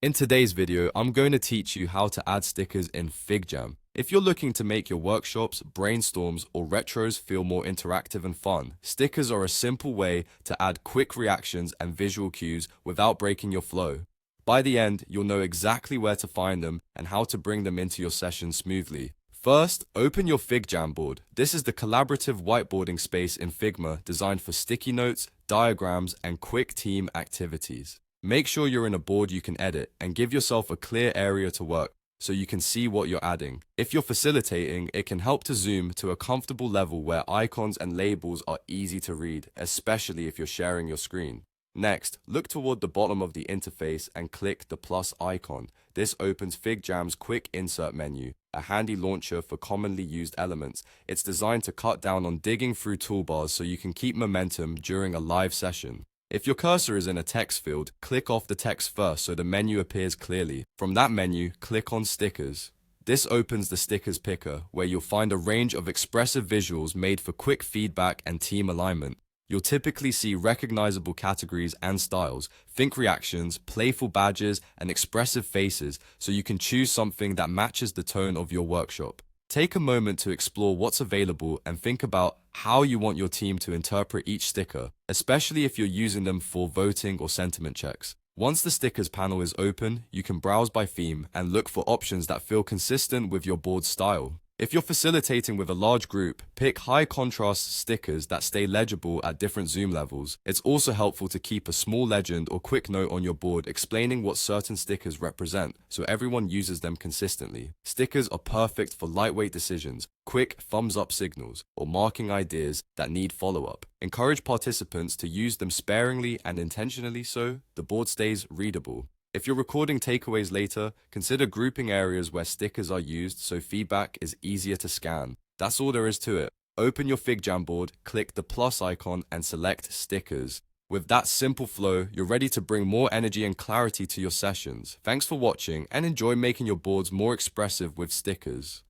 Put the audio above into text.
In today's video, I'm going to teach you how to add stickers in FigJam. If you're looking to make your workshops, brainstorms, or retros feel more interactive and fun, stickers are a simple way to add quick reactions and visual cues without breaking your flow. By the end, you'll know exactly where to find them and how to bring them into your session smoothly. First, open your FigJam board. This is the collaborative whiteboarding space in Figma designed for sticky notes, diagrams, and quick team activities. Make sure you're in a board you can edit and give yourself a clear area to work so you can see what you're adding. If you're facilitating, it can help to zoom to a comfortable level where icons and labels are easy to read, especially if you're sharing your screen. Next, look toward the bottom of the interface and click the plus icon. This opens FigJam's quick insert menu, a handy launcher for commonly used elements. It's designed to cut down on digging through toolbars so you can keep momentum during a live session. If your cursor is in a text field, click off the text first so the menu appears clearly. From that menu, click on Stickers. This opens the Stickers picker, where you'll find a range of expressive visuals made for quick feedback and team alignment. You'll typically see recognizable categories and styles, think reactions, playful badges, and expressive faces, so you can choose something that matches the tone of your workshop. Take a moment to explore what's available and think about how you want your team to interpret each sticker, especially if you're using them for voting or sentiment checks. Once the stickers panel is open, you can browse by theme and look for options that feel consistent with your board's style. If you're facilitating with a large group, pick high contrast stickers that stay legible at different zoom levels. It's also helpful to keep a small legend or quick note on your board explaining what certain stickers represent so everyone uses them consistently. Stickers are perfect for lightweight decisions, quick thumbs up signals, or marking ideas that need follow-up. Encourage participants to use them sparingly and intentionally so the board stays readable. If you're recording takeaways later, consider grouping areas where stickers are used so feedback is easier to scan. That's all there is to it. Open your FigJam board, click the plus icon, and select Stickers. With that simple flow, you're ready to bring more energy and clarity to your sessions. Thanks for watching and enjoy making your boards more expressive with stickers.